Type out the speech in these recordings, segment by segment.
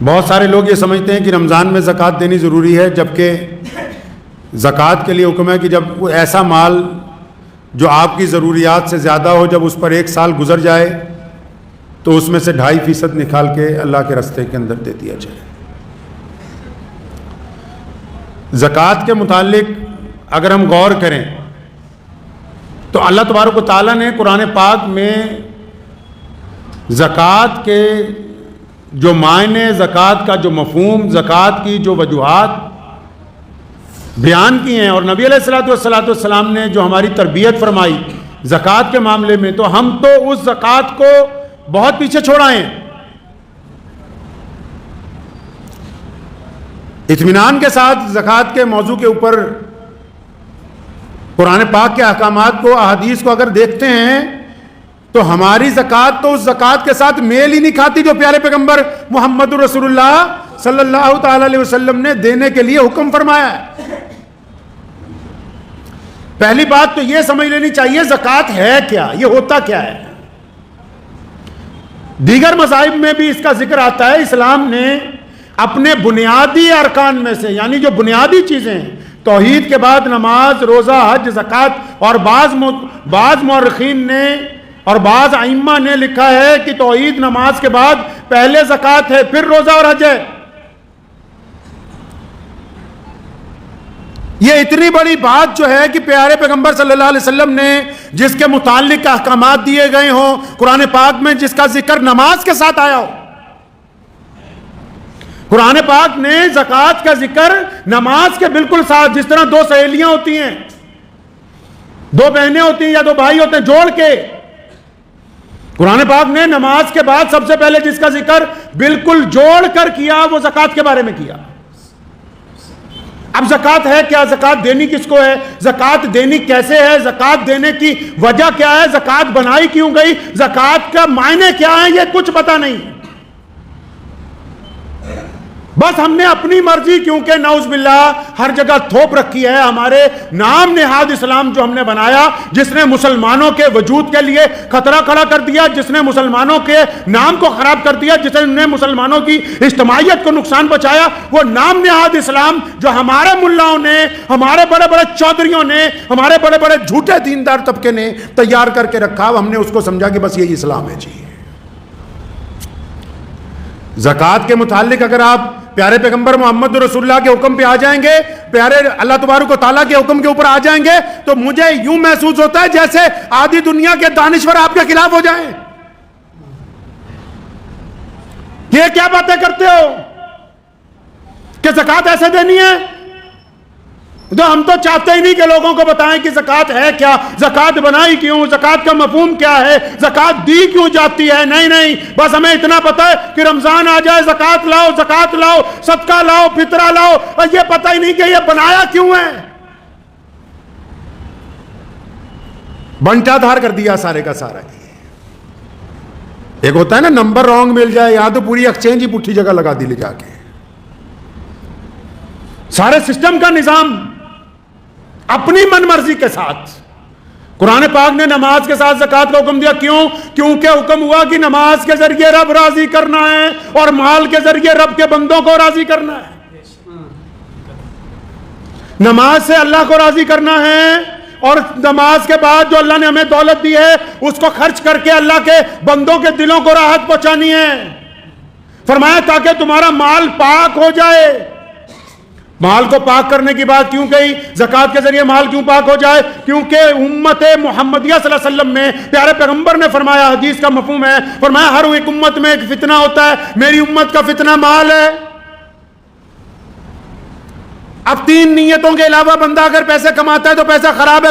بہت سارے لوگ یہ سمجھتے ہیں کہ رمضان میں زکوٰۃ دینی ضروری ہے، جبکہ زکوٰۃ کے لیے حکم ہے کہ جب وہ ایسا مال جو آپ کی ضروریات سے زیادہ ہو، جب اس پر 1 سال گزر جائے تو اس میں سے 2.5% نکال کے اللہ کے راستے کے اندر دے دیا جائے۔ زکوٰۃ کے متعلق اگر ہم غور کریں تو اللہ تبارک و تعالیٰ نے قرآن پاک میں زکوٰۃ کے جو معنی، زکوٰۃ کا جو مفہوم، زکوٰۃ کی جو وجوہات بیان کی ہیں، اور نبی علیہ السلام نے جو ہماری تربیت فرمائی زکوٰۃ کے معاملے میں، تو ہم تو اس زکوٰۃ کو بہت پیچھے چھوڑ آئے ہیں۔ اطمینان کے ساتھ زکوٰۃ کے موضوع کے اوپر قرآن پاک کے احکامات کو، احادیث کو اگر دیکھتے ہیں تو ہماری زکوٰۃ تو اس زکوٰۃ کے ساتھ میل ہی نہیں کھاتی جو پیارے پیغمبر محمد رسول اللہ صلی اللہ تعالی علیہ وسلم نے دینے کے لیے حکم فرمایا ہے۔ پہلی بات تو یہ سمجھ لینی چاہیے زکوٰۃ ہے کیا، یہ ہوتا کیا ہے۔ دیگر مذاہب میں بھی اس کا ذکر آتا ہے۔ اسلام نے اپنے بنیادی ارکان میں سے، یعنی جو بنیادی چیزیں ہیں، توحید کے بعد نماز، روزہ، حج، زکوٰۃ، اور بعض مورخین نے اور بعض ائمہ نے لکھا ہے کہ توحید، نماز کے بعد پہلے زکوٰۃ ہے، پھر روزہ اور حج ہے۔ یہ اتنی بڑی بات جو ہے کہ پیارے پیغمبر صلی اللہ علیہ وسلم نے جس کے متعلق احکامات دیے گئے ہوں قرآن پاک میں، جس کا ذکر نماز کے ساتھ آیا ہو۔ قرآن پاک نے زکوٰۃ کا ذکر نماز کے بالکل ساتھ، جس طرح 2 سہیلیاں ہوتی ہیں، 2 بہنیں ہوتی ہیں یا 2 بھائی ہوتے ہیں، جوڑ کے قرآن پاک نے نماز کے بعد سب سے پہلے جس کا ذکر بالکل جوڑ کر کیا وہ زکوٰۃ کے بارے میں کیا۔ اب زکوٰۃ ہے کیا، زکوٰۃ دینی کس کو ہے، زکوٰۃ دینی کیسے ہے، زکوٰۃ دینے کی وجہ کیا ہے، زکوٰۃ بنائی کیوں گئی، زکوٰۃ کا معنی کیا ہے، یہ کچھ پتہ نہیں۔ بس ہم نے اپنی مرضی، کیونکہ نعوذ باللہ ہر جگہ تھوپ رکھی ہے، ہمارے نام نہاد اسلام جو ہم نے بنایا، جس نے مسلمانوں کے وجود کے لیے خطرہ کھڑا کر دیا، جس نے مسلمانوں کے نام کو خراب کر دیا، جس نے مسلمانوں کی اجتماعیت کو نقصان پہنچایا، وہ نام نہاد اسلام جو ہمارے ملاؤں نے، ہمارے بڑے بڑے چودھریوں نے، ہمارے بڑے بڑے جھوٹے دیندار طبقے نے تیار کر کے رکھا، ہم نے اس کو سمجھا کہ بس یہی اسلام ہے جی۔ زکوٰۃ کے متعلق اگر آپ پیارے پیغمبر محمد رسول اللہ کے حکم پہ آ جائیں گے، پیارے اللہ تبارک و تعالیٰ کے حکم کے اوپر آ جائیں گے، تو مجھے یوں محسوس ہوتا ہے جیسے آدھی دنیا کے دانشور آپ کے خلاف ہو جائیں۔ یہ کیا باتیں کرتے ہو کہ زکوٰۃ ایسے دینی ہے؟ تو ہم تو چاہتے ہی نہیں کہ لوگوں کو بتائیں کہ زکوٰۃ ہے کیا، زکوٰۃ بنائی کیوں، زکوٰۃ کا مفہوم کیا ہے، زکوٰۃ دی کیوں جاتی ہے۔ نہیں، بس ہمیں اتنا پتہ ہے کہ رمضان آ جائے زکوٰۃ لاؤ، صدقہ لاؤ، فطرہ لاؤ، اور یہ پتہ ہی نہیں کہ یہ بنایا کیوں ہے۔ بنٹا دھار کر دیا سارے کا سارا۔ ایک ہوتا ہے نا نمبر رانگ مل جائے، یا تو پوری ایکسچینج ہی پٹھی جگہ لگا دی لے جا کے۔ سارے سسٹم کا نظام اپنی من مرضی کے ساتھ۔ قرآن پاک نے نماز کے ساتھ زکوٰۃ کا حکم دیا، کیوں؟ کیونکہ حکم ہوا کہ نماز کے ذریعے رب راضی کرنا ہے اور مال کے ذریعے رب کے بندوں کو راضی کرنا ہے۔ نماز سے اللہ کو راضی کرنا ہے، اور نماز کے بعد جو اللہ نے ہمیں دولت دی ہے اس کو خرچ کر کے اللہ کے بندوں کے دلوں کو راحت پہنچانی ہے۔ فرمایا تاکہ تمہارا مال پاک ہو جائے۔ مال کو پاک کرنے کی بات کیوں کہی؟ زکوٰۃ کے ذریعے مال کیوں پاک ہو جائے؟ کیونکہ امت محمدیہ صلی اللہ علیہ وسلم میں پیارے پیغمبر نے فرمایا، حدیث کا مفہوم ہے، فرمایا ہر ایک امت میں ایک فتنہ ہوتا ہے، میری امت کا فتنہ مال ہے۔ اب 3 نیتوں کے علاوہ بندہ اگر پیسے کماتا ہے تو پیسہ خراب ہے۔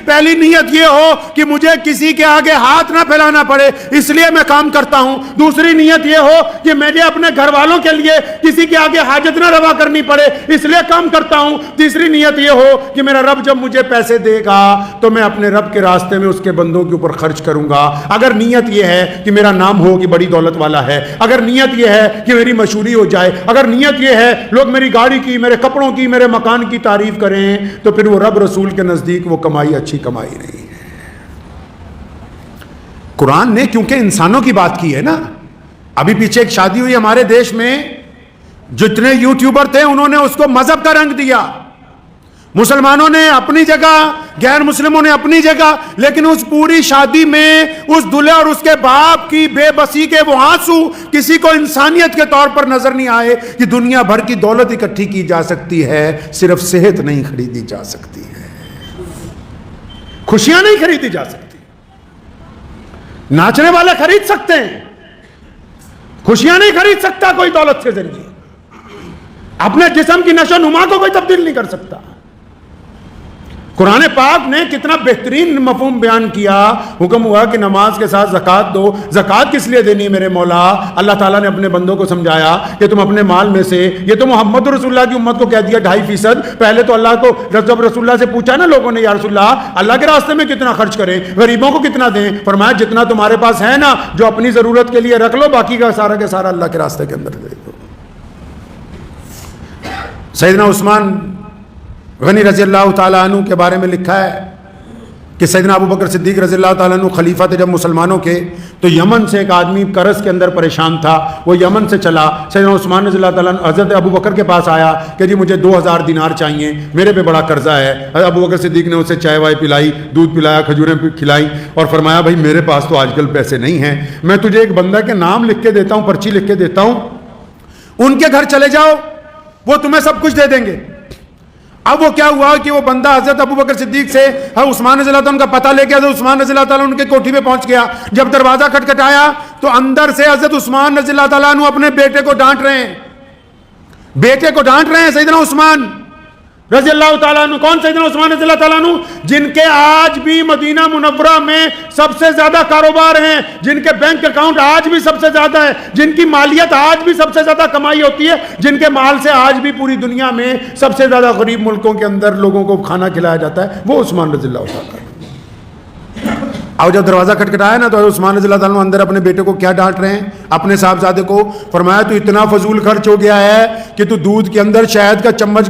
پہلی نیت یہ ہو کہ مجھے کسی کے آگے ہاتھ نہ پھیلانا پڑے، اس لیے میں کام کرتا ہوں۔ دوسری نیت یہ ہو کہ مجھے اپنے گھر والوں کے لیے کسی کے آگے حاجت نہ روا کرنی پڑے، اس لیے کام کرتا ہوں۔ تیسری نیت یہ ہو کہ میرا رب جب مجھے پیسے دے گا تو میں اپنے رب کے راستے میں اس کے بندوں کے اوپر خرچ کروں گا۔ اگر نیت یہ ہے کہ میرا نام ہو کہ بڑی دولت والا ہے، اگر نیت یہ ہے کہ میری مشہوری ہو جائے، اگر نیت یہ ہے لوگ میری گاڑی کی، میرے کپڑوں کی، میرے مکان کی تعریف کریں، تو پھر وہ رب رسول کے نزدیک وہ کمائی اچھی کمائی نہیں ہے۔ قرآن نے کیونکہ انسانوں کی بات کی ہے نا، ابھی پیچھے ایک شادی ہوئی ہمارے دیش میں، جتنے یوٹیوبر تھے انہوں نے اس کو مذہب کا رنگ دیا، مسلمانوں نے اپنی جگہ، غیر مسلموں نے اپنی جگہ، لیکن اس پوری شادی میں اس دلہے اور اس کے باپ کی بے بسی کے وہ آنسو کسی کو انسانیت کے طور پر نظر نہیں آئے کہ دنیا بھر کی دولت اکٹھی کی جا سکتی ہے، صرف صحت نہیں خریدی جا سکتی ہے، خوشیاں نہیں خریدی جا سکتی۔ ناچنے والے خرید سکتے ہیں، خوشیاں نہیں خرید سکتا کوئی دولت کے ذریعے، اپنے جسم کی نشو نما کو کوئی تبدیل نہیں کر سکتا۔ قرآن پاک نے کتنا بہترین مفہوم بیان کیا، حکم ہوا کہ نماز کے ساتھ زکوٰۃ دو۔ زکوٰۃ کس لیے دینی میرے مولا؟ اللہ تعالیٰ نے اپنے بندوں کو سمجھایا کہ تم اپنے مال میں سے، یہ تو محمد رسول اللہ کی امت کو کہہ دیا 2.5%، پہلے تو اللہ کو جب رسول اللہ سے پوچھا نا لوگوں نے، یا رسول اللہ کے راستے میں کتنا خرچ کریں، غریبوں کو کتنا دیں؟ فرمایا جتنا تمہارے پاس ہے نا، جو اپنی ضرورت کے لیے رکھ لو، باقی کا سارا اللہ کے راستے کے اندر دے دو۔ سیدنا عثمان غنی رضی اللہ تعالیٰ عنہ کے بارے میں لکھا ہے کہ سیدنا ابو بکر صدیق رضی اللہ تعالیٰ عنہ خلیفہ تھے جب مسلمانوں کے، تو یمن سے ایک آدمی قرض کے اندر پریشان تھا، وہ یمن سے چلا، سیدنا عثمان رضی اللہ تعالیٰ عنہ حضرت ابو بکر کے پاس آیا کہ جی مجھے 2000 دینار چاہیے، میرے پہ بڑا قرضہ ہے۔ ابو بکر صدیق نے اسے چائے وائے پلائی، دودھ پلایا، کھجوریں کھلائی، اور فرمایا بھائی میرے پاس تو آج کل پیسے نہیں ہیں، میں تجھے ایک بندہ کے نام لکھ کے دیتا ہوں، پرچی لکھ کے دیتا ہوں، ان کے گھر چلے جاؤ، وہ تمہیں سب کچھ دے دیں گے۔ اب وہ کیا ہوا کہ وہ بندہ حضرت ابو بکر صدیق سے عثمان رضی اللہ عنہ کا پتہ لے کے حضرت عثمان رضی اللہ تعالیٰ عنہ کے کوٹھی پہ پہنچ گیا۔ جب دروازہ کھٹکھٹایا تو اندر سے حضرت عثمان رضی اللہ تعالیٰ عنہ اپنے بیٹے کو ڈانٹ رہے ہیں، سیدنا عثمان رضی اللہ تعالیٰ عنہ۔ کون سیدنا عثمان رضی اللہ تعالیٰ عنہ؟ جن کے آج بھی مدینہ منورہ میں سب سے زیادہ کاروبار ہیں، جن کے بینک اکاؤنٹ آج بھی سب سے زیادہ ہے، جن کی مالیت آج بھی سب سے زیادہ کمائی ہوتی ہے، جن کے مال سے آج بھی پوری دنیا میں سب سے زیادہ غریب ملکوں کے اندر لوگوں کو کھانا کھلایا جاتا ہے، وہ عثمان رضی اللہ تعالیٰ عنہ۔ اور جب دروازہ کھٹکھٹایا نا تو عثمان رضی اللہ تعالیٰ عنہ اندر اپنے بیٹے کو کیا ڈانٹ رہے ہیں؟ اپنے صاحبزادے کو۔ فرمایا تو اتنا فضول خرچ ہو گیا ہے کہ تو دودھ کے اندر شہد کا چمچ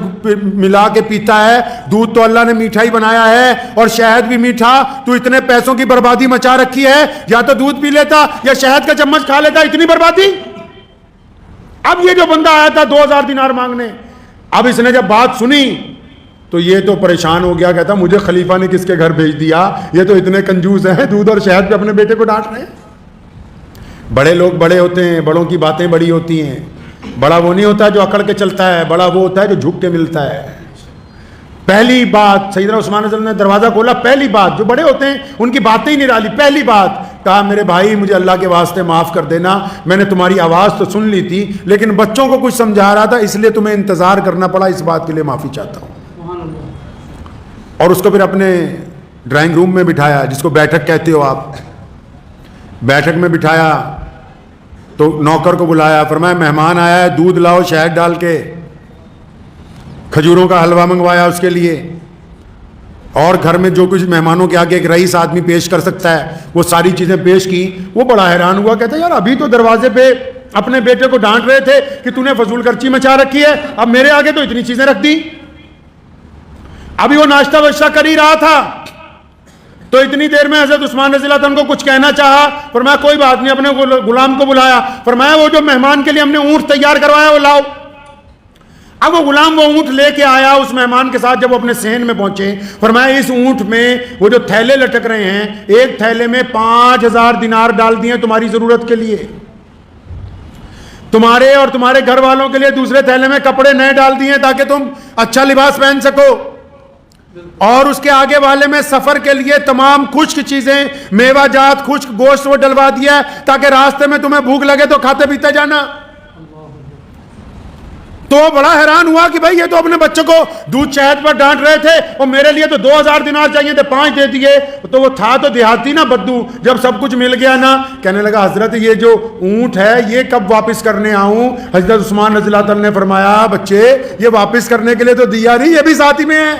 ملا کے پیتا ہے، دودھ تو اللہ نے میٹھا ہی بنایا ہے اور شہد بھی میٹھا، تو اتنے پیسوں کی بربادی مچا رکھی ہے، یا تو دودھ پی لیتا یا شہد کا چمچ کھا لیتا، اتنی بربادی۔ اب یہ جو بندہ آیا تھا 2000 دینار مانگنے، اب اس نے جب بات سنی تو یہ تو پریشان ہو گیا، کہتا مجھے خلیفہ نے کس کے گھر بھیج دیا، یہ تو اتنے کنجوس ہیں، دودھ اور شہد پہ اپنے بیٹے کو ڈانٹ رہے ہیں۔ بڑے لوگ بڑے ہوتے ہیں، بڑوں کی باتیں بڑی ہوتی ہیں۔ بڑا وہ نہیں ہوتا جو اکڑ کے چلتا ہے، بڑا وہ ہوتا ہے جو جھک کے ملتا ہے۔ پہلی بات سیدنا عثمان رضی اللہ عنہ نے دروازہ کھولا، پہلی بات، جو بڑے ہوتے ہیں ان کی باتیں ہی نہیں ڈالی، پہلی بات کہا میرے بھائی مجھے اللہ کے واسطے معاف کر دینا، میں نے تمہاری آواز تو سن لی تھی لیکن بچوں کو کچھ سمجھا رہا تھا اس لیے تمہیں انتظار کرنا پڑا، اس بات کے لیے معافی چاہتا ہوں۔ اور اس کو پھر اپنے ڈرائنگ روم میں بٹھایا، جس کو بیٹھک کہتے ہو آپ، بیٹھک میں بٹھایا تو نوکر کو بلایا، فرمایا مہمان آیا ہے، دودھ لاؤ شہد ڈال کے، کھجوروں کا حلوہ منگوایا اس کے لیے، اور گھر میں جو کچھ مہمانوں کے آگے ایک رئیس آدمی پیش کر سکتا ہے وہ ساری چیزیں پیش کی۔ وہ بڑا حیران ہوا، کہتا یار ابھی تو دروازے پہ اپنے بیٹے کو ڈانٹ رہے تھے کہ تو نے فضول خرچی مچا رکھی ہے، اب میرے آگے تو اتنی چیزیں رکھ دی۔ ابھی وہ ناشتہ واشتہ کر ہی رہا تھا تو اتنی دیر میں حضرت عثمان رضی اللہ عنہ کو کچھ کہنا چاہا، فرمایا کوئی بات نہیں، اپنے غلام کو بلایا، فرمایا وہ جو مہمان کے لیے ہم نے اونٹ تیار کروایا وہ لاؤ۔ اب وہ غلام وہ اونٹ لے کے آیا اس مہمان کے ساتھ، جب وہ اپنے صحن میں پہنچے، فرمایا اس اونٹ میں وہ جو تھیلے لٹک رہے ہیں، ایک تھیلے میں 5000 دینار ڈال دیے تمہاری ضرورت کے لیے، تمہارے اور تمہارے گھر والوں کے لیے دوسرے تھیلے میں کپڑے نئے ڈال دیے تاکہ تم اچھا لباس پہن سکو، اور اس کے آگے والے میں سفر کے لیے تمام خشک چیزیں، میوہ جات، خشک گوشت وہ ڈلوا دیا ہے تاکہ راستے میں تمہیں بھوک لگے تو کھاتے پیتے جانا۔ تو بڑا حیران ہوا کہ بھائی یہ تو اپنے بچوں کو دودھ شہد پر ڈانٹ رہے تھے اور میرے لیے تو 2000 دینار چاہیے تھے، 5 دے دیے۔ تو وہ تھا تو دیہاتی نا بدو، جب سب کچھ مل گیا نا، کہنے لگا حضرت یہ جو اونٹ ہے یہ کب واپس کرنے آؤں؟ حضرت عثمان رضی اللہ عنہ نے فرمایا بچے یہ واپس کرنے کے لیے تو دیا نہیں، یہ بھی ساتھی میں ہے،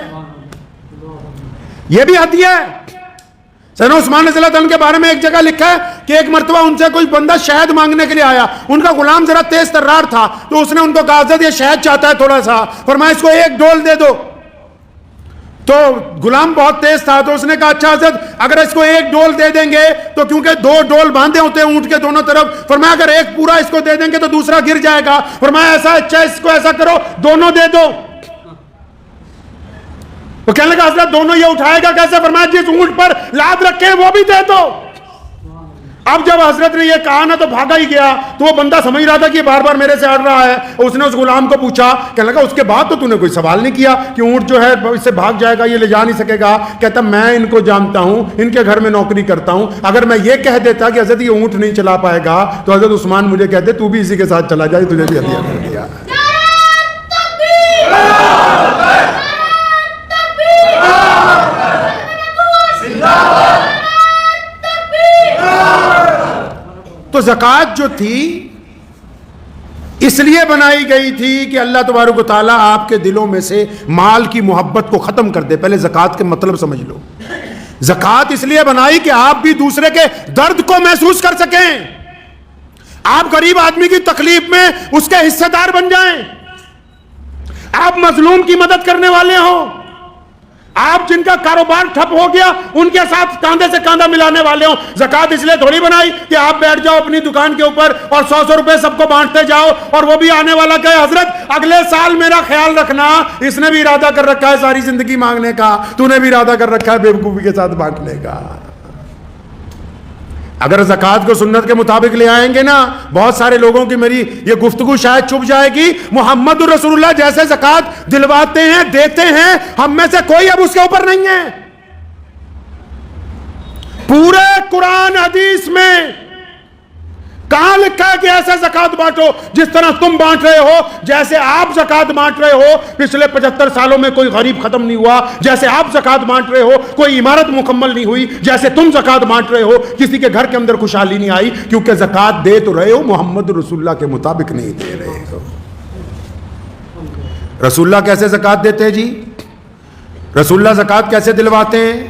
یہ بھی ہدیہ ہے۔ سیدنا عثمان رضی اللہ عنہ کے بارے میں ایک جگہ لکھا ہے کہ ایک مرتبہ ان سے کوئی بندہ شہد مانگنے کے لیے آیا، ان کا غلام ذرا تیز ترار تھا تو اس نے ان کو کہا حضرت یہ شہد چاہتا ہے تھوڑا سا، فرمایا اس کو 1 ڈول دے دو۔ تو غلام بہت تیز تھا، تو اس نے کہا اچھا حضرت اگر اس کو ایک ڈول دے دیں گے تو، کیونکہ دو ڈول باندھے ہوتے ہیں اونٹ کے دونوں طرف، فرمایا اگر ایک پورا اس کو دے دیں گے تو دوسرا گر جائے گا، فرمایا ایسا اچھا اس کو ایسا کرو دونوں دے دو. وہ کہنے لگا حضرت دونوں یہ اٹھائے گا کیسے؟ فرمایا جس اونٹ پر لاد رکھے وہ بھی دے دو. اب جب حضرت نے یہ کہا نا تو بھاگا ہی گیا. تو وہ بندہ سمجھ رہا تھا کہ یہ بار بار میرے سے اڑ رہا ہے. اس نے اس غلام کو پوچھا، کہنے لگا اس کے بعد تو نے کوئی سوال نہیں کیا کہ اونٹ جو ہے اس سے بھاگ جائے گا، یہ لے جا نہیں سکے گا؟ کہتا میں ان کو جانتا ہوں، ان کے گھر میں نوکری کرتا ہوں. اگر میں یہ کہہ دیتا کہ حضرت یہ اونٹ نہیں چلا پائے گا تو حضرت عثمان مجھے کہتے تو بھی اسی کے ساتھ چلا جائے، تجھے بھی ہدیہ کر دیا. تو زکوٰۃ جو تھی اس لیے بنائی گئی تھی کہ اللہ تبارک و تعالیٰ آپ کے دلوں میں سے مال کی محبت کو ختم کر دے. پہلے زکوٰۃ کے مطلب سمجھ لو. زکوٰۃ اس لیے بنائی کہ آپ بھی دوسرے کے درد کو محسوس کر سکیں، آپ غریب آدمی کی تکلیف میں اس کے حصے دار بن جائیں، آپ مظلوم کی مدد کرنے والے ہوں، آپ جن کا کاروبار ٹھپ ہو گیا ان کے ساتھ کاندھے سے کاندھا ملانے والے ہوں. زکوٰۃ اس لیے تھوڑی بنائی کہ آپ بیٹھ جاؤ اپنی دکان کے اوپر اور 100 روپے سب کو بانٹتے جاؤ اور وہ بھی آنے والا کہے حضرت اگلے سال میرا خیال رکھنا، اس نے بھی ارادہ کر رکھا ہے ساری زندگی مانگنے کا، تو نے بھی ارادہ کر رکھا ہے بیوقوفی کے ساتھ بانٹنے کا. اگر زکوٰۃ کو سنت کے مطابق لے آئیں گے نا، بہت سارے لوگوں کی میری یہ گفتگو شاید چھپ جائے گی. محمد رسول اللہ جیسے زکوٰۃ دلواتے ہیں دیتے ہیں، ہم میں سے کوئی اب اس کے اوپر نہیں ہے. پورے قرآن حدیث میں کہاں لکھا ہے کہ ایسے زکوٰۃ بانٹو جس طرح تم بانٹ رہے ہو، جیسے آپ زکوٰۃ بانٹ رہے ہو پچھلے 75 سالوں میں کوئی غریب ختم نہیں ہوا، جیسے آپ زکوٰۃ بانٹ رہے ہو کوئی عمارت مکمل نہیں ہوئی، جیسے تم زکوٰۃ بانٹ رہے ہو کسی کے گھر کے اندر خوشحالی نہیں آئی، کیونکہ زکوٰۃ دے تو رہے ہو محمد رسول اللہ کے مطابق نہیں دے رہے ہو. رسول اللہ کیسے زکوٰۃ دیتے جی؟ رسول اللہ زکوٰۃ کیسے دلواتے ہیں؟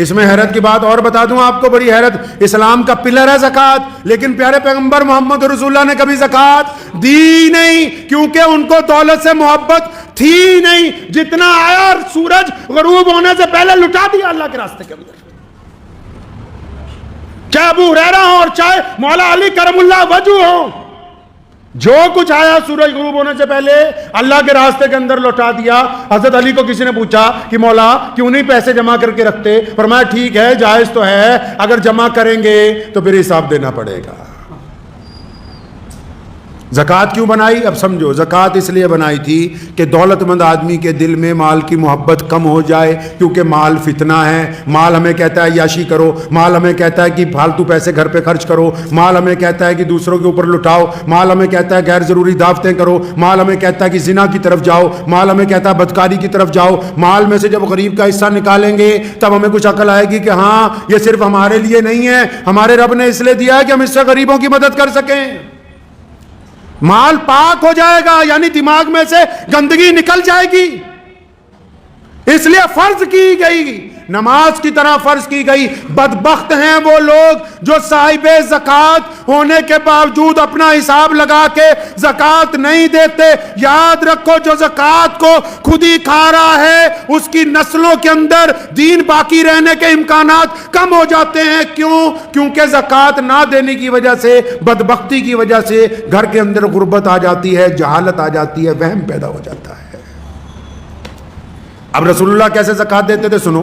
اس میں حیرت کی بات اور بتا دوں آپ کو، بڑی حیرت. اسلام کا پلر ہے زکوٰۃ، لیکن پیارے پیغمبر محمد رسول اللہ نے کبھی زکوٰۃ دی نہیں، کیونکہ ان کو دولت سے محبت تھی نہیں. جتنا آیا سورج غروب ہونے سے پہلے لٹا دیا اللہ کے راستے کے اندر، چاہے ابو ہریرہ ہو اور چاہے مولا علی کرم اللہ وجہ ہو، جو کچھ آیا سورج غروب ہونے سے پہلے اللہ کے راستے کے اندر لوٹا دیا. حضرت علی کو کسی نے پوچھا کہ مولا کیوں نہیں پیسے جمع کر کے رکھتے؟ فرمایا ٹھیک ہے جائز تو ہے، اگر جمع کریں گے تو پھر حساب دینا پڑے گا. زکوٰۃ کیوں بنائی؟ اب سمجھو. زکوٰۃ اس لیے بنائی تھی کہ دولت مند آدمی کے دل میں مال کی محبت کم ہو جائے، کیونکہ مال فتنہ ہے. مال ہمیں کہتا ہے یاشی کرو، مال ہمیں کہتا ہے کہ فالتو پیسے گھر پہ خرچ کرو، مال ہمیں کہتا ہے کہ دوسروں کے اوپر لٹاؤ، مال ہمیں کہتا ہے غیر ضروری دعوتیں کرو، مال ہمیں کہتا ہے کہ زنا کی طرف جاؤ، مال ہمیں کہتا ہے بدکاری کی طرف جاؤ. مال میں سے جب غریب کا حصہ نکالیں گے تب ہمیں کچھ عقل آئے گی کہ ہاں یہ صرف ہمارے لیے نہیں ہے، ہمارے رب نے اس لیے دیا ہے کہ ہم اس سے غریبوں کی مدد کر سکیں. مال پاک ہو جائے گا، یعنی دماغ میں سے گندگی نکل جائے گی. اس لیے فرض کی گئی، نماز کی طرح فرض کی گئی. بدبخت ہیں وہ لوگ جو صاحب زکوٰۃ ہونے کے باوجود اپنا حساب لگا کے زکوٰۃ نہیں دیتے. یاد رکھو جو زکوٰۃ کو خود ہی کھا رہا ہے اس کی نسلوں کے اندر دین باقی رہنے کے امکانات کم ہو جاتے ہیں. کیوں؟ کیونکہ زکوٰۃ نہ دینے کی وجہ سے، بدبختی کی وجہ سے گھر کے اندر غربت آ جاتی ہے، جہالت آ جاتی ہے، وہم پیدا ہو جاتا ہے. اب رسول اللہ کیسے زکوٰۃ دیتے تھے سنو.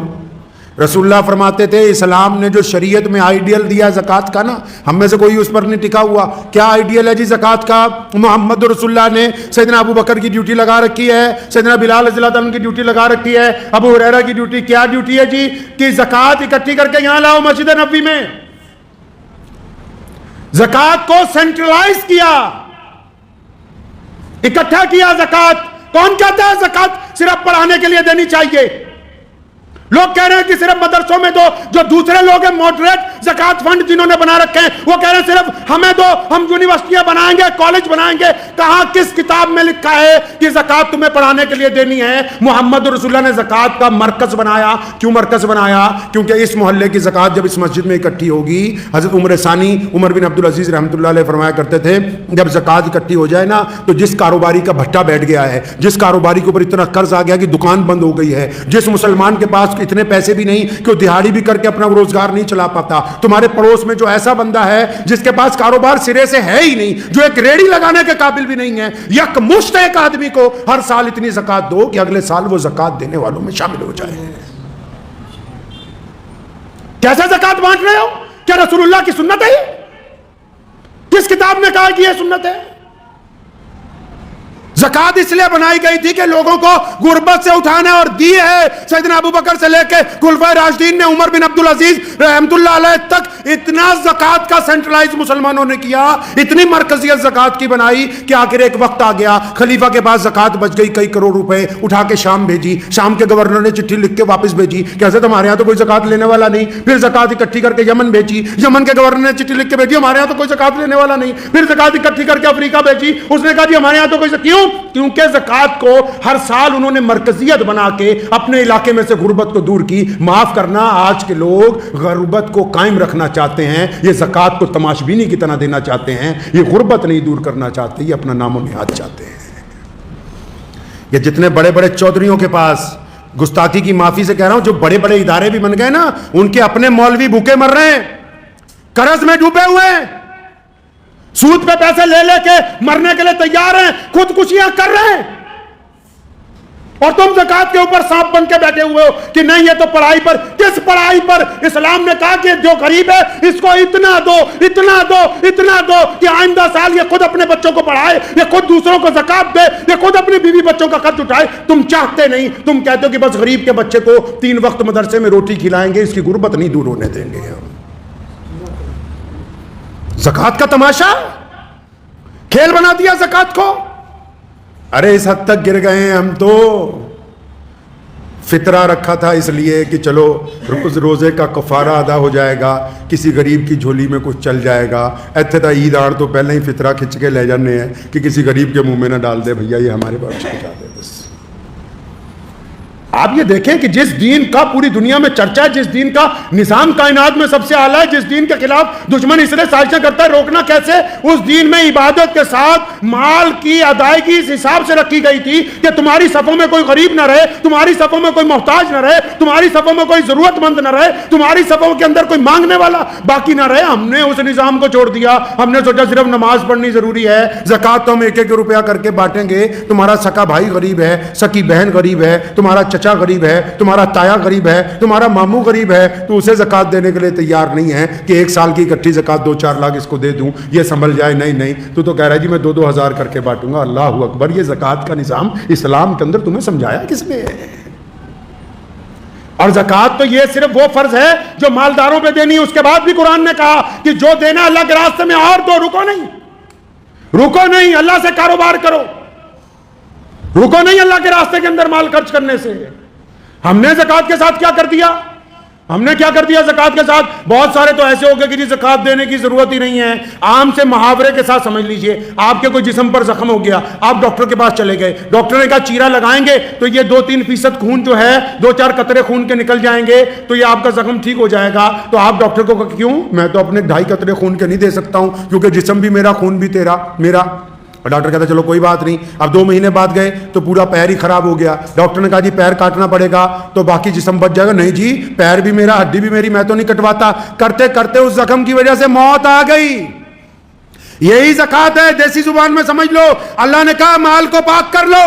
رسول اللہ فرماتے تھے اسلام نے جو شریعت میں آئیڈیل دیا زکوٰۃ کا نا، ہم میں سے کوئی اس پر نہیں ٹکا ہوا. کیا آئیڈیل ہے جی زکوٰۃ کا؟ محمد رسول اللہ نے سیدنا ابو بکر کی ڈیوٹی لگا رکھی ہے، سیدنا بلال رضی اللہ عنہ کی ڈیوٹی لگا رکھی ہے، ابو ہریرہ کی ڈیوٹی. کیا ڈیوٹی ہے جی؟ کہ زکوٰۃ اکٹھی کر کے یہاں لاؤ مسجد نبوی میں. زکوٰۃ کو سینٹرلائز کیا، اکٹھا کیا. زکوٰۃ کون کہتا ہے زکوٰۃ صرف پڑھانے کے لیے دینی چاہیے؟ لوگ کہہ رہے ہیں کہ صرف مدرسوں میں دو، جو دوسرے لوگ ہیں ماڈریٹ زکات فنڈ جنہوں نے بنا رکھے ہیں وہ کہہ رہے ہیں صرف ہمیں دو، ہم یونیورسٹیاں بنائیں گے، کالج بنائیں گے۔ کہاں کس کتاب میں لکھا ہے کہ زکات تمہیں پڑھانے کے لیے دینی ہے؟ محمد رسول اللہ نے زکات کا مرکز بنایا۔ کیوں مرکز بنایا؟ کیونکہ اس محلے کی زکات جب اس مسجد میں اکٹھی ہوگی، حضرت عمر ثانی عمر بن عبدالعزیز رحمۃ اللہ علیہ فرمایا کرتے تھے جب زکات اکٹھی ہو جائے نا تو جس کاروباری کا بھٹا بیٹھ گیا ہے، جس کاروباری کے اوپر اتنا قرض آ گیا کہ دکان بند ہو گئی ہے، جس مسلمان کے پاس اتنے پیسے بھی نہیں کہ وہ دہاڑی بھی کر کے اپنا روزگار نہیں چلا پاتا، تمہارے پڑوس میں جو ایسا بندہ ہے جس کے پاس کاروبار سرے سے ہے ہی نہیں، جو ایک ریڑھی لگانے کے قابل بھی نہیں ہے، یک مشت ایک آدمی کو ہر سال اتنی زکات دو کہ اگلے سال وہ زکات دینے والوں میں شامل ہو جائے۔ کیسے زکات بانٹ رہے ہو؟ کیا رسول اللہ کی سنت ہے؟ کس کتاب نے کہا کہ یہ سنت ہے؟ زکات اس لیے بنائی گئی تھی کہ لوگوں کو غربت سے اٹھانا، اور دی ہے سیدنا ابو بکر سے لے کے خلفائے راشدین نے، عمر بن عبدالعزیز رحمت اللہ علیہ تک اتنا زکات کا سینٹرلائز مسلمانوں نے کیا، اتنی مرکزیت زکات کی بنائی کہ آخر ایک وقت آ گیا خلیفہ کے پاس زکات بچ گئی، کئی کروڑ روپے اٹھا کے شام بھیجی، شام کے گورنر نے چٹھی لکھ کے واپس بھیجی کہ حضرت ہمارے ہاں تو کوئی زکات لینے والا نہیں، پھر زکات اکٹھی کر کے یمن بھیجی، یمن کے گورنر نے چٹھی لکھ کے بھیجی ہمارے ہاں تو کوئی زکات لینے والا نہیں، پھر زکات اکٹھی کر کے افریقہ بھیجی، اس نے کہا جی ہمارے ہاں تو کوئی، کیونکہ زکات کو ہر سال انہوں نے مرکزیت بنا کے اپنے علاقے میں سے غربت کو دور کی۔ معاف کرنا، آج کے لوگ غربت کو قائم رکھنا چاہتے ہیں، یہ زکات کو تماشبینی کی طرح دینا چاہتے ہیں، یہ غربت نہیں دور کرنا چاہتے، یہ اپنا نام و نہاد چاہتے ہیں۔ یہ جتنے بڑے بڑے چودھریوں کے پاس، گستاخی کی معافی سے کہہ رہا ہوں، جو بڑے بڑے ادارے بھی بن گئے نا، ان کے اپنے مولوی بھوکے مر رہے ہیں، قرض میں ڈوبے ہوئے ہیں، سود پہ پیسے لے لے کے مرنے کے لیے تیار ہیں، خودکشیاں کر رہے ہیں، اور تم زکات کے اوپر سانپ بن کے بیٹھے ہوئے ہو کہ نہیں یہ تو پڑھائی پر۔ کس پڑھائی پر؟ اسلام نے کہا کہ جو غریب ہے اس کو اتنا دو، اتنا دو، اتنا دو کہ آئندہ سال یہ خود اپنے بچوں کو پڑھائے، یہ خود دوسروں کو زکات دے، یہ خود اپنی بیوی بچوں کا قرض اٹھائے۔ تم چاہتے نہیں، تم کہتے ہو کہ بس غریب کے بچے کو 3 وقت مدرسے میں روٹی کھلائیں گے، اس کی غربت نہیں دور ہونے دیں گے۔ زکات کا تماشا کھیل بنا دیا زکات کو۔ ارے اس حد تک گر گئے ہیں ہم، تو فطرہ رکھا تھا اس لیے کہ چلو روزے کا کفارہ ادا ہو جائے گا، کسی غریب کی جھولی میں کچھ چل جائے گا، ایتھے تا عید آڑ تو پہلے ہی فطرہ کھچ کے لے جانے ہیں کہ کسی غریب کے منہ میں نہ ڈال دے، بھیا یہ ہمارے پاس پہنچا دے بس۔ آپ یہ دیکھیں کہ جس دین کا پوری دنیا میں چرچا ہے، جس دین کا نظام کائنات میں سب سے اعلیٰ ہے، جس دین کے خلاف دشمن اس لیے سازشیں کرتا ہے، روکنا کیسے؟ اس دین میں عبادت کے ساتھ مال کی ادائیگی اس حساب سے رکھی گئی تھی کہ تمہاری صفوں میں کوئی غریب نہ رہے، تمہاری صفوں میں کوئی محتاج نہ رہے، تمہاری صفوں میں کوئی ضرورت مند نہ رہے، تمہاری صفوں کے اندر کوئی مانگنے والا باقی نہ رہے۔ ہم نے اس نظام کو چھوڑ دیا، ہم نے سوچا صرف نماز پڑھنی ضروری ہے، زکات تو ہم 1-1 روپیہ کر کے بانٹیں گے، تمہارا سکا بھائی غریب ہے، سکی بہن غریب ہے، تمہارا چچا غریب ہے، تمہارا تایا غریب ہے، تمہارا ماموں غریب ہے، تو اسے زکات دینے کے لیے تیار نہیں ہے کہ 1 سال کی اکٹھی زکات 2-4 لاکھ اس کو دے دوں، یہ سنبھل جائے۔ نہیں، تو کہہ رہا ہے جی میں 2-2 ہزار کر کے بانٹوں گا۔ اللہ اکبر! یہ زکات کا نظام اسلام کے اندر تمہیں سمجھایا کس نے؟ اور زکات تو یہ صرف وہ فرض ہے جو مالداروں پہ دینی ہے، اس کے بعد بھی قرآن نے کہا کہ جو دینا اللہ کے راستے میں اور دو، رکو نہیں، اللہ سے کاروبار کرو، رکو نہیں اللہ کے راستے کے اندر مال خرچ کرنے سے۔ ہم نے زکات کے ساتھ کیا کر دیا؟ ہم نے کیا کر دیا زکات کے ساتھ؟ بہت سارے تو ایسے ہو گئے کہ جی زکات دینے کی ضرورت ہی نہیں ہے۔ عام سے محاورے کے ساتھ سمجھ لیجئے، آپ کے کوئی جسم پر زخم ہو گیا، آپ ڈاکٹر کے پاس چلے گئے، ڈاکٹر نے کہا چیرا لگائیں گے تو یہ 2-3% خون جو ہے، 2-4 قطرے خون کے نکل جائیں گے تو یہ آپ کا زخم ٹھیک ہو جائے گا۔ تو آپ ڈاکٹر کو کہا کیوں؟ میں تو اپنے 2.5 قطرے خون کے نہیں دے سکتا ہوں کیونکہ جسم بھی میرا، خون بھی میرا۔ اور ڈاکٹر کہتا چلو کوئی بات نہیں۔ اب 2 مہینے بعد گئے تو پورا پیر ہی خراب ہو گیا، ڈاکٹر نے کہا جی پیر کاٹنا پڑے گا تو باقی جسم بچ جائے گا۔ نہیں جی، پیر بھی میرا، ہڈی بھی میری، میں تو نہیں کٹواتا۔ کرتے کرتے اس زخم کی وجہ سے موت آ گئی۔ یہی زکات ہے، دیسی زبان میں سمجھ لو۔ اللہ نے کہا مال کو پاک کر لو،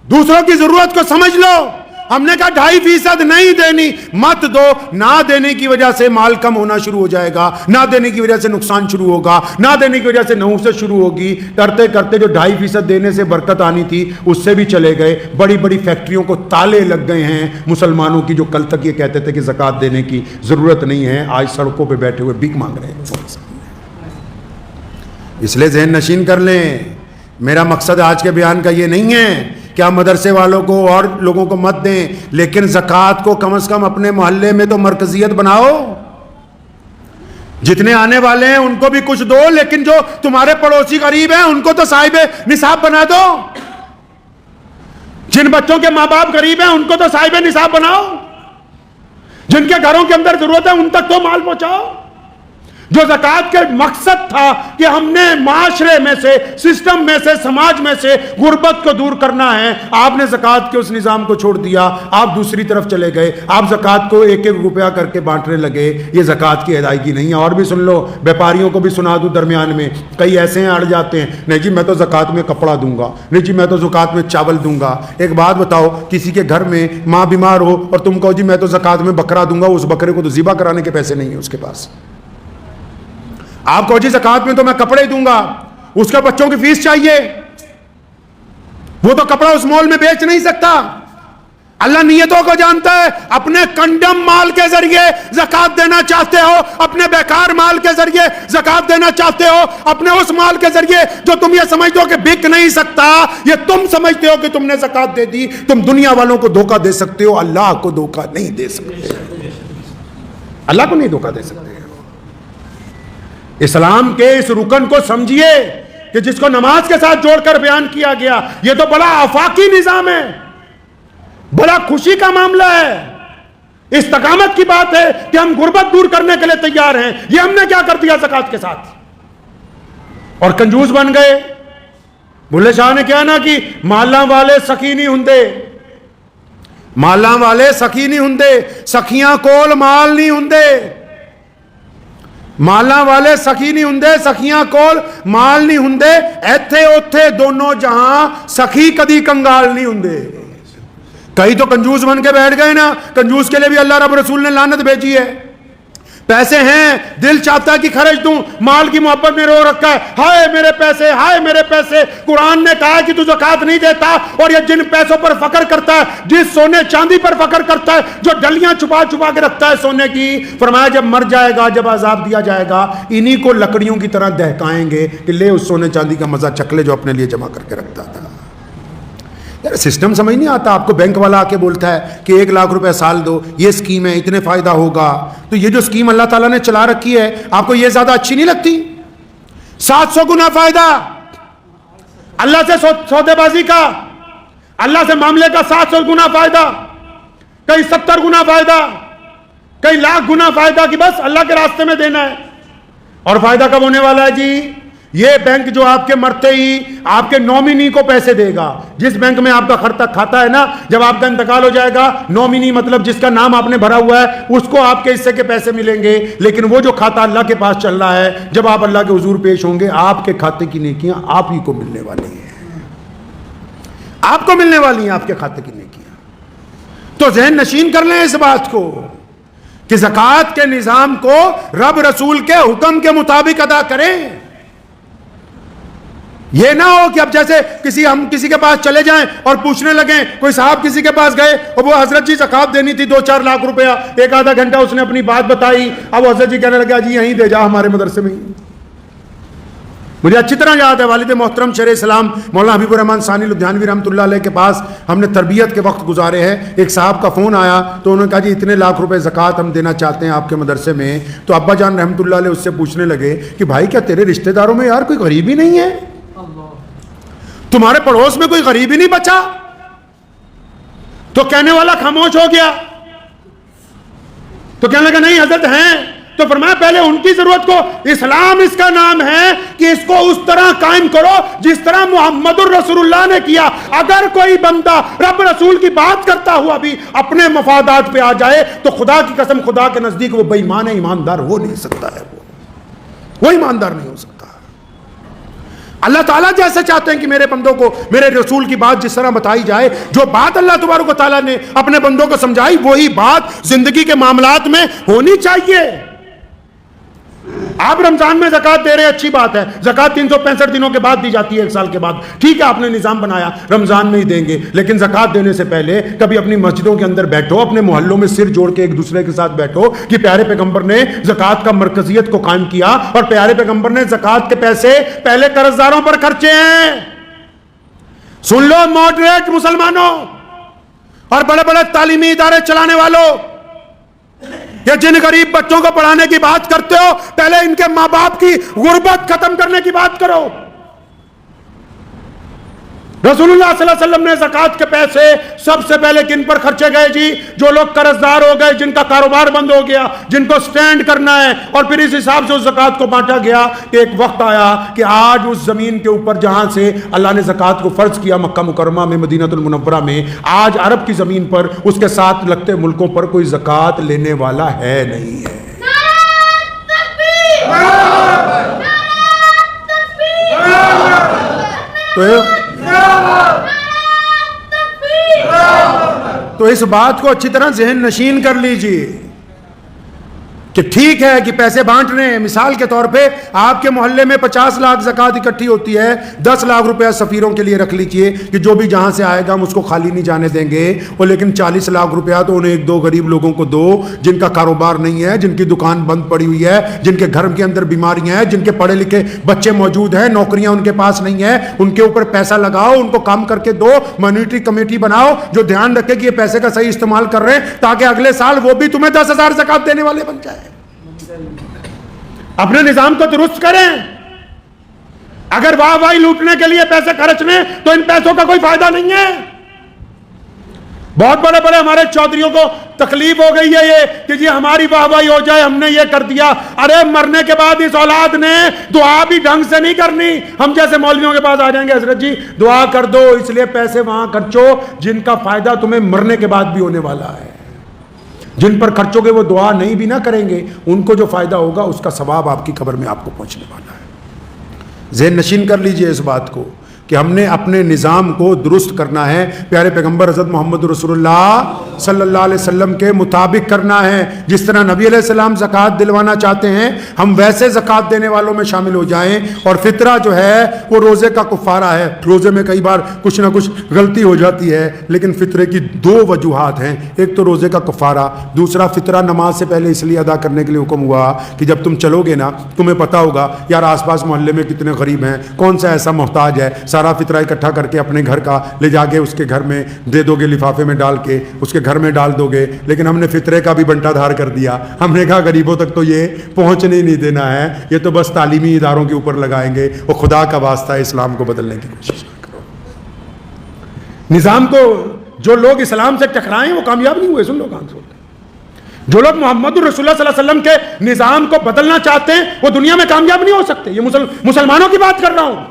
دوسروں کی ضرورت کو سمجھ لو۔ ہم نے کہا 2.5% نہیں دینی، مت دو۔ نہ دینے کی وجہ سے مال کم ہونا شروع ہو جائے گا، نہ دینے کی وجہ سے نقصان شروع ہوگا، نہ دینے کی وجہ سے نحوست شروع ہوگی۔ کرتے کرتے جو 2.5% دینے سے برکت آنی تھی اس سے بھی چلے گئے۔ بڑی بڑی فیکٹریوں کو تالے لگ گئے ہیں مسلمانوں کی، جو کل تک یہ کہتے تھے کہ زکات دینے کی ضرورت نہیں ہے، آج سڑکوں پہ بیٹھے ہوئے بھیک مانگ رہے ہیں۔ اس لیے ذہن نشین کر لیں، میرا مقصد آج کے بیان کا یہ نہیں ہے کیا مدرسے والوں کو اور لوگوں کو مت دیں، لیکن زکوٰۃ کو کم از کم اپنے محلے میں تو مرکزیت بناؤ. جتنے آنے والے ہیں ان کو بھی کچھ دو، لیکن جو تمہارے پڑوسی غریب ہیں ان کو تو صاحب نصاب بنا دو. جن بچوں کے ماں باپ غریب ہیں ان کو تو صاحب نصاب بناؤ. جن کے گھروں کے اندر ضرورت ہے ان تک تو مال پہنچاؤ. جو زکوٰۃ کے مقصد تھا کہ ہم نے معاشرے میں سے، سسٹم میں سے، سماج میں سے غربت کو دور کرنا ہے، آپ نے زکوٰۃ کے اس نظام کو چھوڑ دیا. آپ دوسری طرف چلے گئے، آپ زکوٰۃ کو ایک ایک روپیہ کر کے بانٹنے لگے. یہ زکوٰۃ کی ادائیگی نہیں ہے. اور بھی سن لو، بیپاریوں کو بھی سنا دوں درمیان میں، کئی ایسے ہیں اڑ جاتے ہیں، نہیں جی میں تو زکوٰۃ میں کپڑا دوں گا، نہیں جی میں تو زکوٰۃ میں چاول دوں گا. ایک بات بتاؤ، کسی کے گھر میں ماں بیمار ہو اور تم کہو جی میں تو زکوٰۃ میں بکرا دوں گا، اس بکرے کو تو ذبح کرانے کے پیسے نہیں ہیں اس کے پاس. آپ کو جی زکوٰۃ میں تو میں کپڑے ہی دوں گا، اس کے بچوں کی فیس چاہیے، وہ تو کپڑا اس مال میں بیچ نہیں سکتا. اللہ نیتوں کو جانتا ہے. اپنے کنڈم مال کے ذریعے زکوٰۃ دینا چاہتے ہو، اپنے بیکار مال کے ذریعے زکوٰۃ دینا چاہتے ہو، اپنے اس مال کے ذریعے جو تم یہ سمجھتے ہو کہ بک نہیں سکتا، یہ تم سمجھتے ہو کہ تم نے زکوٰۃ دے دی. تم دنیا والوں کو دھوکہ دے سکتے ہو، اللہ کو دھوکہ نہیں دے سکتے. اللہ کو نہیں دھوکہ دے سکتے. اسلام کے اس رکن کو سمجھیے کہ جس کو نماز کے ساتھ جوڑ کر بیان کیا گیا. یہ تو بڑا آفاقی نظام ہے، بڑا خوشی کا معاملہ ہے، استقامت کی بات ہے کہ ہم غربت دور کرنے کے لیے تیار ہیں. یہ ہم نے کیا کر دیا زکوٰۃ کے ساتھ، اور کنجوس بن گئے. بھلے شاہ نے کیا نا کہ مالاں والے سخی نہیں ہوندے، مالاں والے سخی نہیں ہوندے، سخیاں کول مال نہیں ہوندے. مالاں والے سخی نہیں ہوندے، سخیاں کول مال نہیں ہوندے. ایتھے اوتھے دونوں جہاں سخی کدی کنگال نہیں ہوندے. کئی تو کنجوس بن کے بیٹھ گئے نا. کنجوس کے لیے بھی اللہ رب رسول نے لعنت بھیجی ہے. پیسے ہیں، دل چاہتا ہے کہ خرچ دوں، مال کی محبت میں رو رکھا ہے، ہائے میرے پیسے، ہائے میرے پیسے. قرآن نے کہا کہ تو زکوٰۃ نہیں دیتا، اور یہ جن پیسوں پر فخر کرتا ہے، جس سونے چاندی پر فخر کرتا ہے، جو ڈلیاں چھپا چھپا کے رکھتا ہے سونے کی، فرمایا جب مر جائے گا، جب عذاب دیا جائے گا، انہی کو لکڑیوں کی طرح دہکائیں گے کہ لے اس سونے چاندی کا مزہ چکھ لے جو اپنے لیے جمع کر کے رکھتا تھا. یار سسٹم سمجھ نہیں آتا. آپ کو بینک والا آ کے بولتا ہے کہ 1 لاکھ روپے سال دو، یہ اسکیم ہے، اتنے فائدہ ہوگا. تو یہ جو اسکیم اللہ تعالیٰ نے چلا رکھی ہے، آپ کو یہ زیادہ اچھی نہیں لگتی؟ 700 گنا فائدہ اللہ سے سودے بازی کا، اللہ سے معاملے کا 700 گنا فائدہ، کئی 70 گنا فائدہ، کئی لاکھ گنا فائدہ کہ بس اللہ کے راستے میں دینا ہے. اور فائدہ کب ہونے والا ہے جی؟ یہ بینک جو آپ کے مرتے ہی آپ کے نومینی کو پیسے دے گا. جس بینک میں آپ کا کھاتا ہے نا، جب آپ کا انتقال ہو جائے گا، نومینی مطلب جس کا نام آپ نے بھرا ہوا ہے، اس کو آپ کے حصے کے پیسے ملیں گے. لیکن وہ جو کھاتا اللہ کے پاس چل رہا ہے، جب آپ اللہ کے حضور پیش ہوں گے، آپ کے کھاتے کی نیکیاں آپ ہی کو ملنے والی ہیں، آپ کو ملنے والی ہیں آپ کے کھاتے کی نیکیاں. تو ذہن نشین کر لیں اس بات کو کہ زکوٰۃ کے نظام کو رب رسول کے حکم کے مطابق ادا کریں. یہ نہ ہو کہ اب جیسے ہم کسی کے پاس چلے جائیں اور پوچھنے لگیں. کوئی صاحب کسی کے پاس گئے اور وہ حضرت جی زکوٰۃ دینی تھی 2-4 لاکھ روپیہ، ایک آدھا گھنٹہ اس نے اپنی بات بتائی، اب حضرت جی کہنے لگا جی یہیں دے جا ہمارے مدرسے میں. مجھے اچھی طرح یاد ہے والد محترم شیخ اسلام مولانا حبیب الرحمن ثانی لدھیانوی رحمۃ اللہ علیہ کے پاس ہم نے تربیت کے وقت گزارے ہیں. ایک صاحب کا فون آیا تو انہوں نے کہا جی اتنے لاکھ روپے زکوٰۃ ہم دینا چاہتے ہیں آپ کے مدرسے میں. تو ابا جان رحمۃ اللہ علیہ اس سے پوچھنے لگے کہ بھائی کیا تیرے رشتہ داروں میں یار کوئی غریب ہی نہیں ہے؟ تمہارے پڑوس میں کوئی غریب ہی نہیں بچا؟ تو کہنے والا خاموش ہو گیا. تو کہنے لگا نہیں حضرت ہیں. تو فرمایا پہلے ان کی ضرورت کو، اسلام اس کا نام ہے کہ اس کو اس طرح قائم کرو جس طرح محمد الرسول اللہ نے کیا. اگر کوئی بندہ رب رسول کی بات کرتا ہوا بھی اپنے مفادات پہ آ جائے تو خدا کی قسم خدا کے نزدیک وہ بے ایمان ہے، ایماندار ہو نہیں سکتا ہے، وہ ایماندار نہیں ہو سکتا. اللہ تعالیٰ جیسے چاہتے ہیں کہ میرے بندوں کو میرے رسول کی بات جس طرح بتائی جائے، جو بات اللہ تبارک و تعالیٰ نے اپنے بندوں کو سمجھائی وہی بات زندگی کے معاملات میں ہونی چاہیے. آپ رمضان میں زکوٰۃ دے رہے ہیں، اچھی بات ہے. زکوٰۃ 365 دنوں کے بعد دی جاتی ہے، 1 سال کے بعد. ٹھیک ہے آپ نے نظام بنایا رمضان میں ہی دیں گے، لیکن زکوٰۃ دینے سے پہلے کبھی اپنی مسجدوں کے اندر بیٹھو، اپنے محلوں میں سر جوڑ کے ایک دوسرے کے ساتھ بیٹھو کہ پیارے پیغمبر نے زکوٰۃ کا مرکزیت کو قائم کیا اور پیارے پیغمبر نے زکوٰۃ کے پیسے پہلے قرض داروں پر خرچے ہیں. سن لو ماڈریٹ مسلمانوں اور بڑے بڑے تعلیمی ادارے چلانے والوں، یہ جن غریب بچوں کو پڑھانے کی بات کرتے ہو، پہلے ان کے ماں باپ کی غربت ختم کرنے کی بات کرو۔ رسول اللہ صلی اللہ علیہ وسلم نے زکوٰۃ کے پیسے سب سے پہلے کن پر خرچے گئے جی؟ جو لوگ قرض دار ہو گئے، جن کا کاروبار بند ہو گیا، جن کو سٹینڈ کرنا ہے، اور پھر اس حساب سے اس زکوٰۃ کو بانٹا گیا کہ ایک وقت آیا کہ آج اس زمین کے اوپر جہاں سے اللہ نے زکوٰۃ کو فرض کیا، مکہ مکرمہ میں، مدینہ المنورہ میں، آج عرب کی زمین پر، اس کے ساتھ لگتے ملکوں پر کوئی زکوٰۃ لینے والا ہے نہیں ہے۔ تو اس بات کو اچھی طرح ذہن نشین کر لیجئے کہ ٹھیک ہے کہ پیسے بانٹ رہے ہیں، مثال کے طور پہ آپ کے محلے میں 50 لاکھ زکوٰۃ اکٹھی ہوتی ہے، 10 لاکھ روپیہ سفیروں کے لیے رکھ لیجئے کہ جو بھی جہاں سے آئے گا ہم اس کو خالی نہیں جانے دیں گے، اور لیکن 40 لاکھ روپیہ تو انہیں ایک دو غریب لوگوں کو دو، جن کا کاروبار نہیں ہے، جن کی دکان بند پڑی ہوئی ہے، جن کے گھر کے اندر بیماریاں ہیں، جن کے پڑھے لکھے بچے موجود ہیں، نوکریاں ان کے پاس نہیں ہیں، ان کے اوپر پیسہ لگاؤ، ان کو کام کر کے دو، مانیٹری کمیٹی بناؤ جو دھیان رکھے کہ یہ پیسے کا صحیح استعمال کر رہے ہیں، تاکہ اگلے سال وہ بھی تمہیں 10,000 زکوٰۃ دینے والے بن جائے۔ اپنے نظام کو درست کریں۔ اگر واہ واہی لوٹنے کے لیے پیسے خرچنے تو ان پیسوں کا کوئی فائدہ نہیں ہے۔ بہت بڑے بڑے ہمارے چودھریوں کو تکلیف ہو گئی ہے یہ کہ جی ہماری واہ واہی ہو جائے، ہم نے یہ کر دیا۔ ارے مرنے کے بعد اس اولاد نے دعا بھی ڈھنگ سے نہیں کرنی، ہم جیسے مولویوں کے پاس آ جائیں گے، حضرت جی دعا کر دو، اس لیے پیسے وہاں خرچو جن کا فائدہ تمہیں مرنے کے بعد بھی ہونے والا ہے۔ جن پر خرچو گے وہ دعا نہیں بھی نہ کریں گے، ان کو جو فائدہ ہوگا اس کا ثواب آپ کی قبر میں آپ کو پہنچنے والا ہے۔ ذہن نشین کر لیجئے اس بات کو کہ ہم نے اپنے نظام کو درست کرنا ہے، پیارے پیغمبر حضرت محمد رسول اللہ صلی اللہ علیہ وسلم کے مطابق کرنا ہے۔ جس طرح نبی علیہ السلام زکوٰۃ دلوانا چاہتے ہیں، ہم ویسے زکوٰۃ دینے والوں میں شامل ہو جائیں۔ اور فطرہ جو ہے وہ روزے کا کفارہ ہے۔ روزے میں کئی بار کچھ نہ کچھ غلطی ہو جاتی ہے، لیکن فطرے کی دو وجوہات ہیں، ایک تو روزے کا کفارہ، دوسرا فطرہ نماز سے پہلے اس لیے ادا کرنے کے لیے حکم ہوا کہ جب تم چلو گے نا تمہیں پتہ ہوگا یار آس پاس محلے میں کتنے غریب ہیں، کون سا ایسا محتاج ہے، سارا فطرہ اکٹھا کر کے اپنے گھر کا لے جا کے اس کے گھر میں دے دو گے، لفافے میں ڈال کے اس کے گھر میں ڈال دو گے۔ لیکن ہم نے فطرے کا بھی بنٹا دھار کر دیا، ہم نے کہا غریبوں تک تو یہ پہنچنے نہیں دینا ہے، یہ تو بس تعلیمی اداروں کے اوپر لگائیں گے۔ وہ خدا کا واسطہ ہے، اسلام کو بدلنے کی کوشش کرو۔ نظام کو جو لوگ اسلام سے ٹکرائے وہ کامیاب نہیں ہوئے۔ سن لو کان سن، جو لوگ محمد رسول اللہ صلی اللہ علیہ وسلم کے نظام کو بدلنا چاہتے ہیں وہ دنیا میں کامیاب نہیں ہو سکتے۔ یہ مسلمانوں کی بات کر رہا ہوں،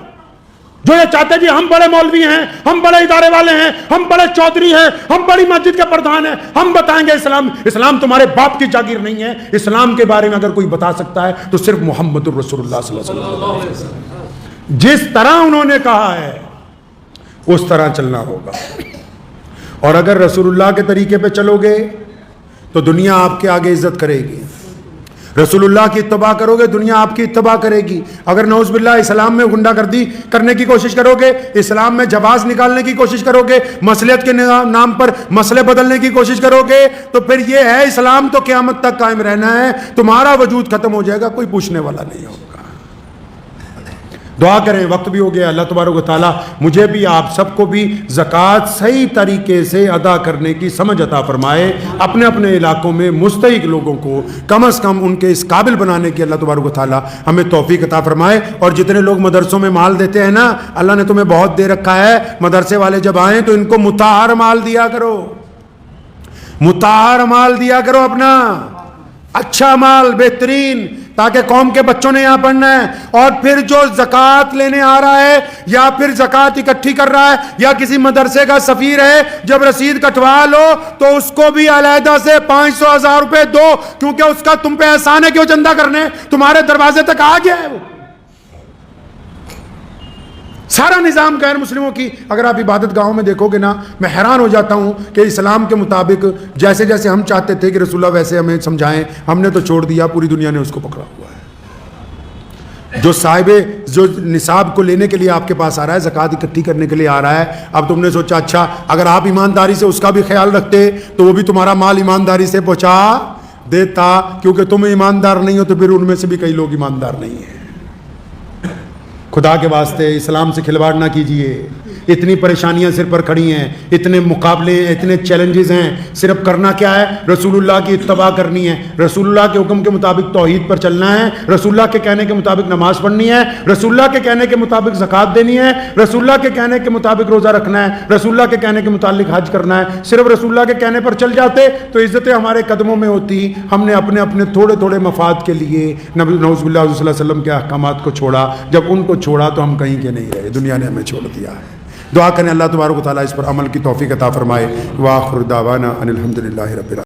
جو یہ چاہتے جی ہم بڑے مولوی ہیں، ہم بڑے ادارے والے ہیں، ہم بڑے چودھری ہیں، ہم بڑی مسجد کے پردھان ہیں، ہم بتائیں گے اسلام تمہارے باپ کی جاگیر نہیں ہے۔ اسلام کے بارے میں اگر کوئی بتا سکتا ہے تو صرف محمد الرسول اللہ صلی اللہ علیہ وسلم۔ جس طرح انہوں نے کہا ہے اس طرح چلنا ہوگا، اور اگر رسول اللہ کے طریقے پہ چلو گے تو دنیا آپ کے آگے عزت کرے گی۔ رسول اللہ کی اتباع کرو گے دنیا آپ کی اتباع کرے گی۔ اگر نعوذ باللہ اسلام میں غنڈہ گردی کرنے کی کوشش کرو گے، اسلام میں جواز نکالنے کی کوشش کرو گے، مصلحت کے نام پر مسئلے بدلنے کی کوشش کرو گے، تو پھر یہ ہے اسلام تو قیامت تک قائم رہنا ہے، تمہارا وجود ختم ہو جائے گا، کوئی پوچھنے والا نہیں ہوگا۔ دعا کریں، وقت بھی ہو گیا۔ اللہ تبارک و تعالیٰ مجھے بھی آپ سب کو بھی زکوٰۃ صحیح طریقے سے ادا کرنے کی سمجھ عطا فرمائے، اپنے اپنے علاقوں میں مستحق لوگوں کو کم از کم ان کے اس قابل بنانے کی اللہ تبارک و تعالیٰ ہمیں توفیق عطا فرمائے۔ اور جتنے لوگ مدرسوں میں مال دیتے ہیں نا، اللہ نے تمہیں بہت دے رکھا ہے، مدرسے والے جب آئیں تو ان کو مطہر مال دیا کرو، مطہر مال دیا کرو، اپنا اچھا مال، بہترین، تاکہ قوم کے بچوں نے یہاں پڑھنا ہے۔ اور پھر جو زکوٰۃ لینے آ رہا ہے یا پھر زکوٰۃ اکٹھی کر رہا ہے یا کسی مدرسے کا سفیر ہے، جب رسید کٹوا لو تو اس کو بھی علیحدہ سے 500,000 روپے دو، کیونکہ اس کا تم پہ احسان ہے کہ وہ چندہ کرنے تمہارے دروازے تک آ گیا ہے۔ وہ سارا نظام غیر مسلموں کی، اگر آپ عبادت گاہوں میں دیکھو گے نا، میں حیران ہو جاتا ہوں کہ اسلام کے مطابق جیسے جیسے ہم چاہتے تھے کہ رسول اللہ ویسے ہمیں سمجھائیں، ہم نے تو چھوڑ دیا، پوری دنیا نے اس کو پکڑا ہوا ہے۔ جو صاحب جو نصاب کو لینے کے لیے آپ کے پاس آ رہا ہے، زکوٰۃ اکٹھی کرنے کے لیے آ رہا ہے، اب تم نے سوچا اچھا اگر آپ ایمانداری سے اس کا بھی خیال رکھتے تو وہ بھی تمہارا مال ایمانداری سے پہنچا دیتا، کیونکہ تم ایماندار نہیں ہو تو پھر ان میں سے بھی کئی لوگ ایماندار نہیں ہیں۔ خدا کے واسطے اسلام سے کھلواڑ نہ کیجئے. اتنی پریشانیاں سر پر کھڑی ہیں, اتنے مقابلے ہیں, اتنے چیلنجز ہیں, صرف کرنا کیا ہے؟ رسول اللہ کی اتباع کرنی ہے, رسول اللہ کے حکم کے مطابق توحید پر چلنا ہے, رسول اللہ کے کہنے کے مطابق نماز پڑھنی ہے, رسول اللہ کے کہنے کے مطابق زکوٰۃ دینی ہے, رسول اللہ کے کہنے کے مطابق روزہ رکھنا ہے, رسول اللہ کے کہنے کے متعلق حج کرنا ہے. صرف رسول اللہ کے کہنے پر چل جاتے تو عزتیں ہمارے قدموں میں ہوتی. ہم نے اپنے اپنے تھوڑے تھوڑے مفاد کے لیے نبی نعوذ باللہ صلی اللہ علیہ وسلم کے احکامات کو چھوڑا. جب ان کو چھوڑا تو ہم کہیں کے نہیں رہے, دنیا نے ہمیں چھوڑ دیا ہے. دعا کریں اللہ تبارک و تعالیٰ اس پر عمل کی توفیق عطا فرمائے. وآخر دعوانا ان الحمد للہ رب العالمین.